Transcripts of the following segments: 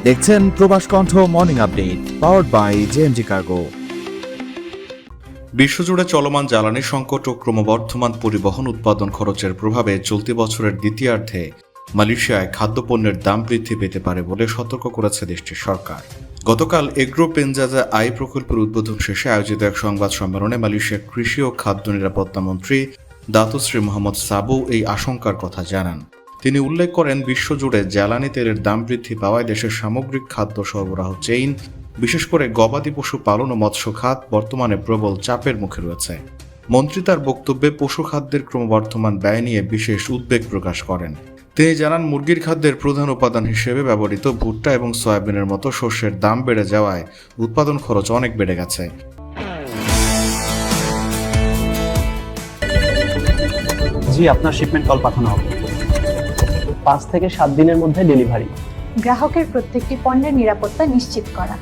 দেখছেন Probash Kontho morning update powered by JMG Cargo. বিশ্বজুড়ে চলমান জ্বালানি সংকট ও ক্রমবর্ধমান পরিবহন উৎপাদন খরচের প্রভাবে চলতি বছরের দ্বিতীয়ার্ধে মালয়েশিয়ায় খাদ্যপণ্যের দাম বৃদ্ধি পেতে পারে বলে সতর্ক করেছে দেশটির সরকার। গতকাল এগ্রো পেনজাজা আই প্রকল্পের উদ্বোধন শেষে আয়োজিত এক সংবাদ সম্মেলনে মালয়েশিয়ার কৃষি ও খাদ্য নিরাপত্তা মন্ত্রী দাতুশ্রী মোহাম্মদ সাবু এই আশঙ্কার কথা জানান। তিনি উল্লেখ করেন, বিশ্বজুড়ে জ্বালানি তেলের দাম বৃদ্ধি পাওয়ায় দেশের সামগ্রিক খাদ্য সরবরাহ চেইন, বিশেষ করে গবাদি পশু পালন ও মৎস্য খাত বর্তমানে প্রবল চাপের মুখে রয়েছে। মন্ত্রী তার বক্তব্যে পশু খাদ্যের ক্রমবর্ধমান ব্যয় নিয়ে বিশেষ উদ্বেগ প্রকাশ করেন। তিনি জানান, মুরগির খাদ্যের প্রধান উপাদান হিসেবে ব্যবহৃত ভুট্টা এবং সয়াবিনের মতো শস্যের দাম বেড়ে যাওয়ায় উৎপাদন খরচ অনেক বেড়ে গেছে। জি, আপনার শিপমেন্ট কল পাঠানো হবে। 5 থেকে 7 দিনের মধ্যে ডেলিভারি। গ্রাহকের প্রত্যেকটি পণ্যের নিরাপত্তা নিশ্চিত করা।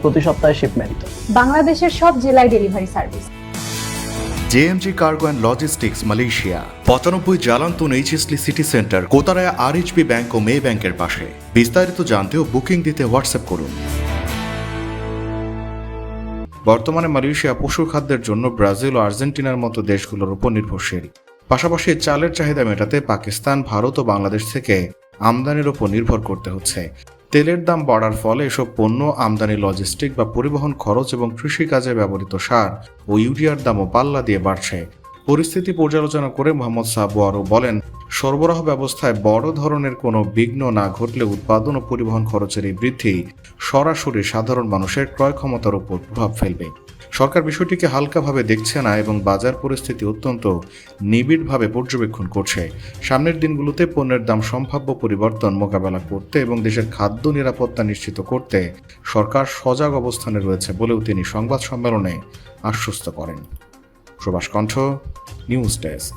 প্রতি সপ্তাহে শিপমেন্ট। বাংলাদেশের সব জেলায় delivery service. JMG cargo and logistics Malaysia 95 Jalan Tun H S Lee city centre, Kotaraya RHB bank ও মে ব্যাংকের পাশে। বিস্তারিত জানতে ও বুকিং দিতে হোয়াটসঅ্যাপ করুন। বর্তমানে মালয়েশিয়া পশু খাদ্যের জন্য ব্রাজিল ও আর্জেন্টিনার মতো দেশগুলোর উপর নির্ভরশীল। পাশাপাশি চালের চাহিদা মেটাতে পাকিস্তান, ভারত ও বাংলাদেশ থেকে আমদানির উপর নির্ভর করতে হচ্ছে। তেলের দাম বাড়ার ফলে এসব পণ্য আমদানি, লজিস্টিক বা পরিবহন খরচ এবং কৃষিকাজে ব্যবহৃত সার ও ইউরিয়ার দামও পাল্লা দিয়ে বাড়ছে। পরিস্থিতি পর্যালোচনা করে মোহাম্মদ সাবু আরও বলেন, সরবরাহ ব্যবস্থায় বড় ধরনের কোনো বিঘ্ন না ঘটলে উৎপাদন ও পরিবহন খরচের এই বৃদ্ধি সরাসরি সাধারণ মানুষের ক্রয় ক্ষমতার উপর প্রভাব ফেলবে। সরকার বিষয়টিকে হালকাভাবে দেখছে না এবং বাজার পরিস্থিতি অত্যন্ত নিবিড়ভাবে পর্যবেক্ষণ করছে। সামনের দিনগুলোতে পণ্যের দাম সম্ভাব্য পরিবর্তন মোকাবেলা করতে এবং দেশের খাদ্য নিরাপত্তা নিশ্চিত করতে সরকার সজাগ অবস্থানে রয়েছে বলেও তিনি সংবাদ সম্মেলনে আশ্বস্ত করেন। প্রবাস কণ্ঠ নিউজ ডেস্ক।